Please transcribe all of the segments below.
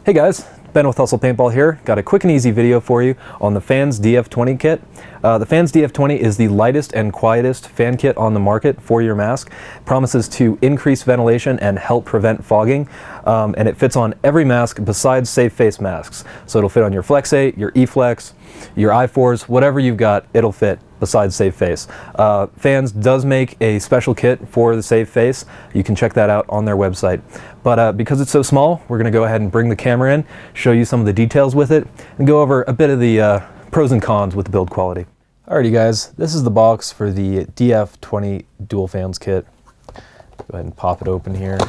Hey guys, Ben with Hustle Paintball here. Got a quick and easy video for you on the FANZ DF20 kit. The FANZ DF20 is the lightest and quietest fan kit on the market for your mask. Promises to increase ventilation and help prevent fogging, and it fits on every mask besides safe face masks. So it'll fit on your Flex 8, your E-Flex, your I4s, whatever you've got, it'll fit besides safe face. FANZ does make a special kit for the safe face. You can check that out on their website. But because it's so small, we're gonna go ahead and bring the camera in, show you some of the details with it, and go over a bit of the pros and cons with the build quality. Alrighty guys, this is the box for the DF20 dual fans kit. Go ahead and pop it open here.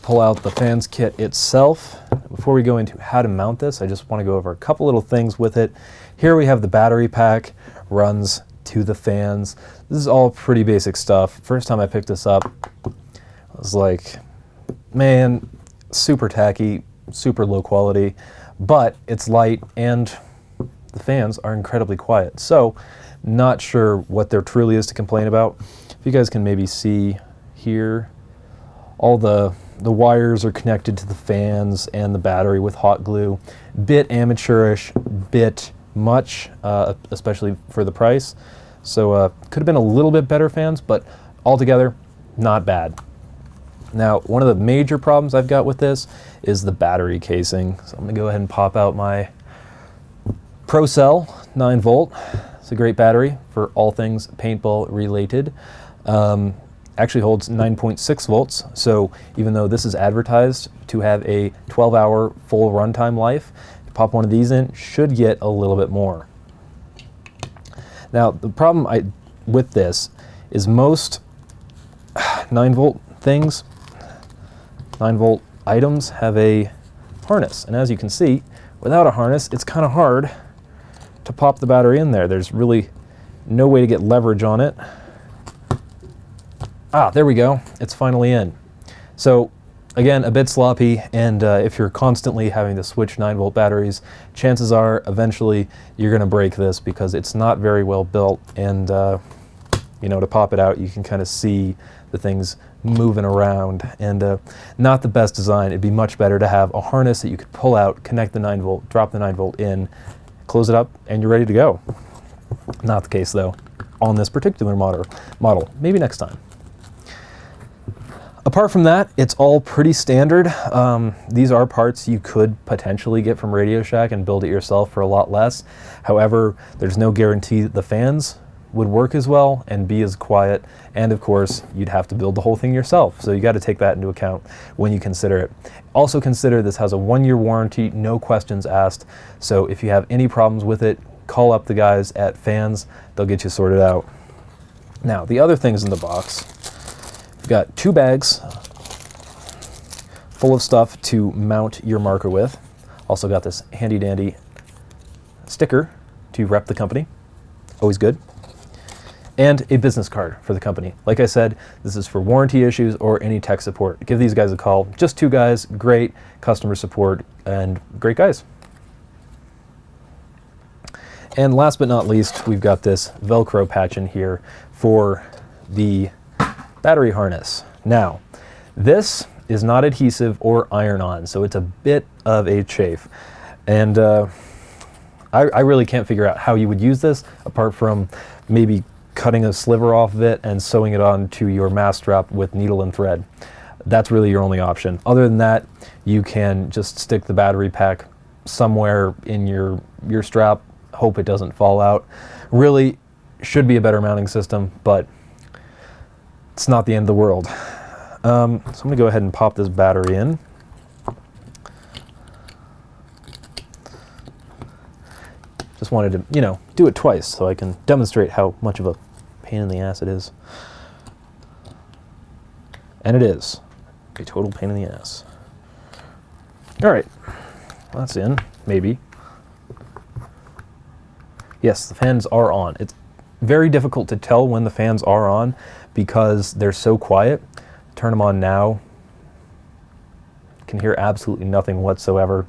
Pull out the fans kit itself. Before we go into how to mount this, I just want to go over a couple little things with it. Here we have the battery pack, runs to the fans. This is all pretty basic stuff. First time I picked this up, I was like, man, super tacky, super low quality, but it's light and the fans are incredibly quiet. So not sure what there truly is to complain about. If you guys can maybe see here, all the wires are connected to the fans and the battery with hot glue. Bit amateurish, bit much, especially for the price. So could have been a little bit better fans, but altogether, not bad. Now, one of the major problems I've got with this is the battery casing. So I'm gonna go ahead and pop out my ProCell 9-volt. It's a great battery for all things paintball related. Actually holds 9.6 volts, so even though this is advertised to have a 12-hour full runtime life, pop one of these in, should get a little bit more. Now, the problem with this is most 9-volt things, 9-volt items have a harness, and as you can see, without a harness, it's kind of hard to pop the battery in there. There's really no way to get leverage on it. Ah, there we go. It's finally in. So again, a bit sloppy, and if you're constantly having to switch 9-volt batteries, chances are eventually you're gonna break this because it's not very well built, and you know, to pop it out, you can kind of see the things moving around, and not the best design. It'd be much better to have a harness that you could pull out, connect the 9-volt, drop the 9-volt in, close it up, and you're ready to go. Not the case though on this particular model. Maybe next time. Apart from that, it's all pretty standard. These are parts you could potentially get from Radio Shack and build it yourself for a lot less. However, there's no guarantee that the fans would work as well and be as quiet. And of course, you'd have to build the whole thing yourself. So you got to take that into account when you consider it. Also consider this has a 1-year warranty, no questions asked. So if you have any problems with it, call up the guys at FANZ. They'll get you sorted out. Now, the other things in the box, we've got 2 bags full of stuff to mount your marker with. Also got this handy dandy sticker to rep the company, always good. And a business card for the company. Like I said, this is for warranty issues or any tech support. Give these guys a call. Just 2 guys, great customer support, and great guys. And last but not least, we've got this Velcro patch in here for the battery harness. Now, this is not adhesive or iron-on, so it's a bit of a chafe. And I really can't figure out how you would use this, apart from maybe cutting a sliver off of it and sewing it onto your mask strap with needle and thread. That's really your only option. Other than that, you can just stick the battery pack somewhere in your strap, hope it doesn't fall out. Really should be a better mounting system, but it's not the end of the world. So I'm gonna go ahead and pop this battery in. Just wanted to, you know, do it twice so I can demonstrate how much of a pain in the ass it is. And it is a total pain in the ass. All right, that's in, maybe. Yes, the fans are on. It's very difficult to tell when the fans are on because they're so quiet. Turn them on now. Can hear absolutely nothing whatsoever.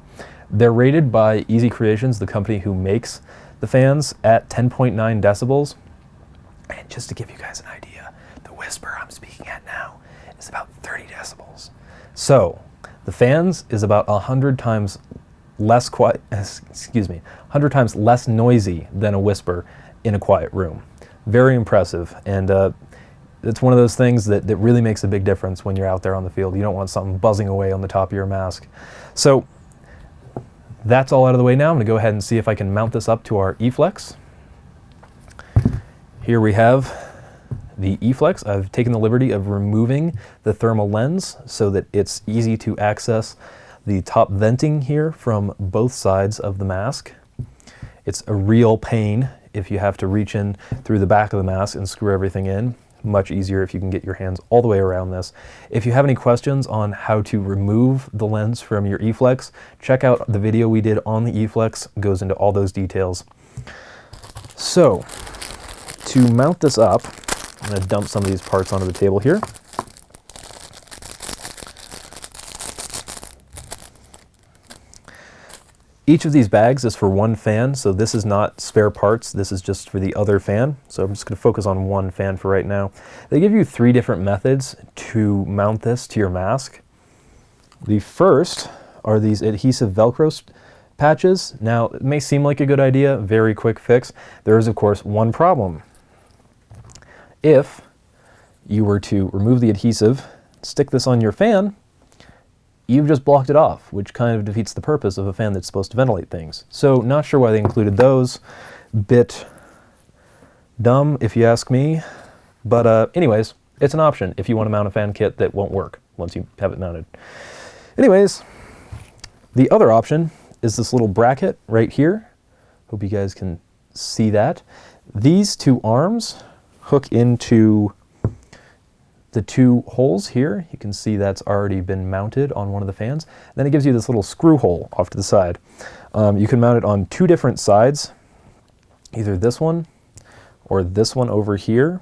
They're rated by Easy Creations, the company who makes the fans, at 10.9 decibels. And just to give you guys an idea, the whisper I'm speaking at now is about 30 decibels. So The fans is about 100 times less quiet, 100 times less noisy than a whisper in a quiet room. Very impressive, and it's one of those things that really makes a big difference when you're out there on the field. You don't want something buzzing away on the top of your mask. So that's all out of the way now. I'm going to go ahead and see if I can mount this up to our E-Flex. Here we have the E-Flex. I've taken the liberty of removing the thermal lens so that it's easy to access the top venting here from both sides of the mask. It's a real pain if you have to reach in through the back of the mask and screw everything in. Much easier if you can get your hands all the way around this. If you have any questions on how to remove the lens from your E-Flex, check out the video we did on the E-Flex. It goes into all those details. So, to mount this up, I'm going to dump some of these parts onto the table here. Each of these bags is for one fan, so this is not spare parts, this is just for the other fan. So I'm just going to focus on one fan for right now. They give you 3 different methods to mount this to your mask. The first are these adhesive Velcro patches. Now, it may seem like a good idea, very quick fix. There is, of course, one problem. If you were to remove the adhesive, stick this on your fan, you've just blocked it off, which kind of defeats the purpose of a fan that's supposed to ventilate things. So not sure why they included those. Bit dumb, if you ask me. But anyways, it's an option if you want to mount a fan kit that won't work once you have it mounted. Anyways, the other option is this little bracket right here. Hope you guys can see that. These 2 arms hook into the 2 holes here. You can see that's already been mounted on one of the fans. Then it gives you this little screw hole off to the side. You can mount it on 2 different sides, either this one or this one over here.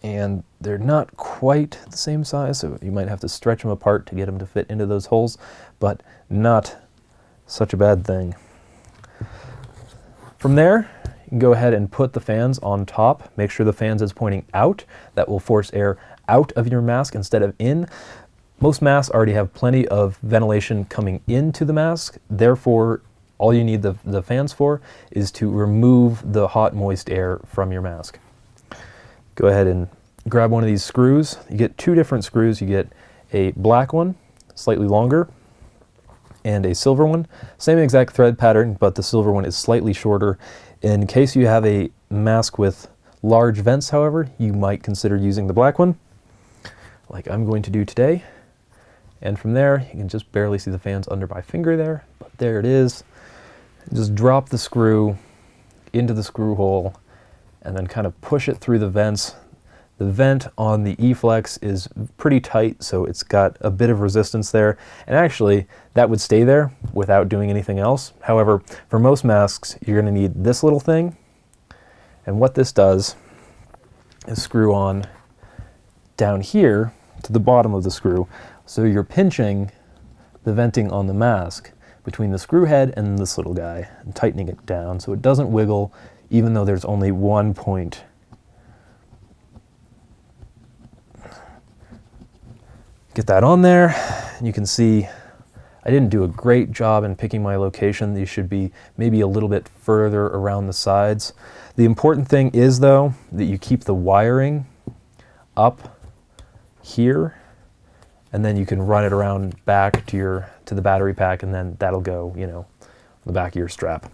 And they're not quite the same size, so you might have to stretch them apart to get them to fit into those holes, but not such a bad thing. From there, you can go ahead and put the fans on top. Make sure the fans is pointing out. That will force air out of your mask instead of in. Most masks already have plenty of ventilation coming into the mask. Therefore, all you need the fans for is to remove the hot, moist air from your mask. Go ahead and grab one of these screws. You get 2 different screws. You get a black one, slightly longer, and a silver one. Same exact thread pattern, but the silver one is slightly shorter. In case you have a mask with large vents, however, you might consider using the black one, like I'm going to do today. And from there, you can just barely see the fans under my finger there, but there it is. Just drop the screw into the screw hole and then kind of push it through the vents. The vent on the E-Flex is pretty tight, so it's got a bit of resistance there. And actually, that would stay there without doing anything else. However, for most masks, you're going to need this little thing. And what this does is screw on down here to the bottom of the screw. So you're pinching the venting on the mask between the screw head and this little guy and tightening it down so it doesn't wiggle, even though there's only one point. Get that on there, and you can see I didn't do a great job in picking my location. These should be maybe a little bit further around the sides. The important thing is, though, that you keep the wiring up here, and then you can run it around back to the battery pack, and then that'll go, you know, on the back of your strap.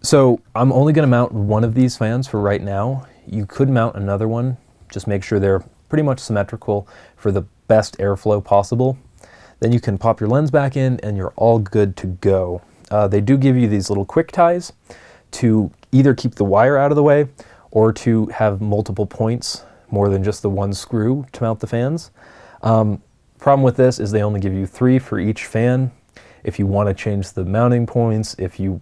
So I'm only going to mount one of these fans for right now. You could mount another one. Just make sure they're pretty much symmetrical for the best airflow possible. Then you can pop your lens back in and you're all good to go. They do give you these little quick ties to either keep the wire out of the way or to have multiple points, more than just the one screw to mount the fans. Problem with this is they only give you 3 for each fan. If you want to change the mounting points, if you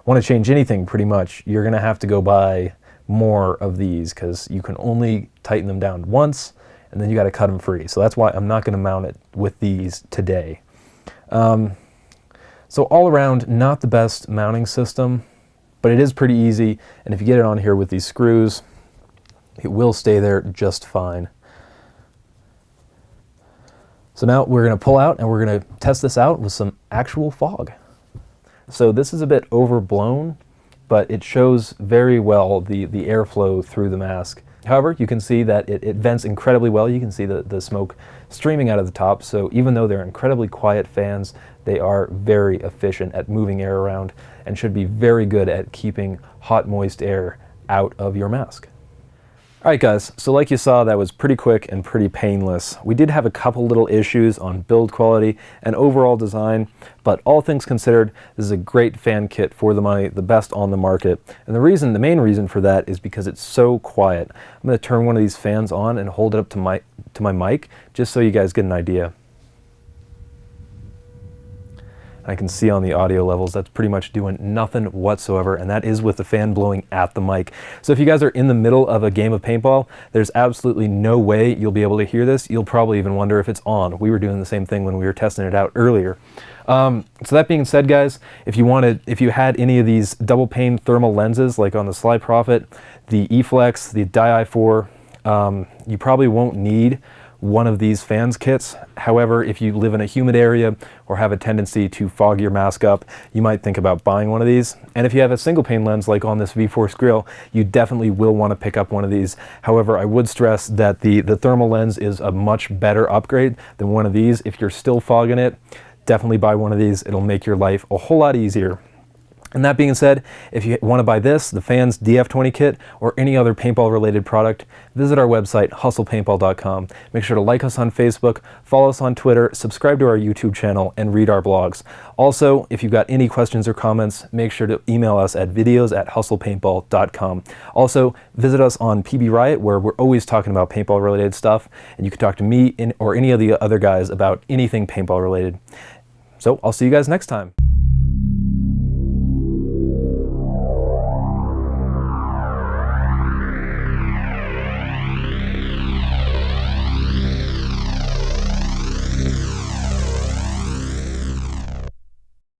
want to change anything pretty much, you're going to have to go buy more of these because you can only tighten them down once and then you got to cut them free. So that's why I'm not going to mount it with these today. So all around, not the best mounting system, but it is pretty easy. And if you get it on here with these screws, it will stay there just fine. So now we're going to pull out and we're going to test this out with some actual fog. So this is a bit overblown, but it shows very well the airflow through the mask. However, you can see that it vents incredibly well. You can see the smoke streaming out of the top. So even though they're incredibly quiet fans, they are very efficient at moving air around and should be very good at keeping hot, moist air out of your mask. All right, guys, so like you saw, that was pretty quick and pretty painless. We did have a couple little issues on build quality and overall design, but all things considered, this is a great fan kit for the money, the best on the market. And the main reason for that is because it's so quiet. I'm going to turn one of these fans on and hold it up to my mic, just so you guys get an idea. I can see on the audio levels that's pretty much doing nothing whatsoever, and that is with the fan blowing at the mic. So if you guys are in the middle of a game of paintball, there's absolutely no way you'll be able to hear this. You'll probably even wonder if it's on. We were doing the same thing when we were testing it out earlier. So that being said, guys, if you had any of these double pane thermal lenses, like on the Sly Prophet, the E-Flex, the Di-4, you probably won't need one of these fans kits. However, if you live in a humid area or have a tendency to fog your mask up, you might think about buying one of these. And if you have a single pane lens like on this V-Force grill, you definitely will want to pick up one of these. However, I would stress that the thermal lens is a much better upgrade than one of these. If you're still fogging it, definitely buy one of these. It'll make your life a whole lot easier. And that being said, if you want to buy this, the FANZ DF20 kit, or any other paintball related product, visit our website, hustlepaintball.com. Make sure to like us on Facebook, follow us on Twitter, subscribe to our YouTube channel, and read our blogs. Also, if you've got any questions or comments, make sure to email us at videos@hustlepaintball.com. Also, visit us on PB Riot, where we're always talking about paintball related stuff, and you can talk to me or any of the other guys about anything paintball related. So I'll see you guys next time.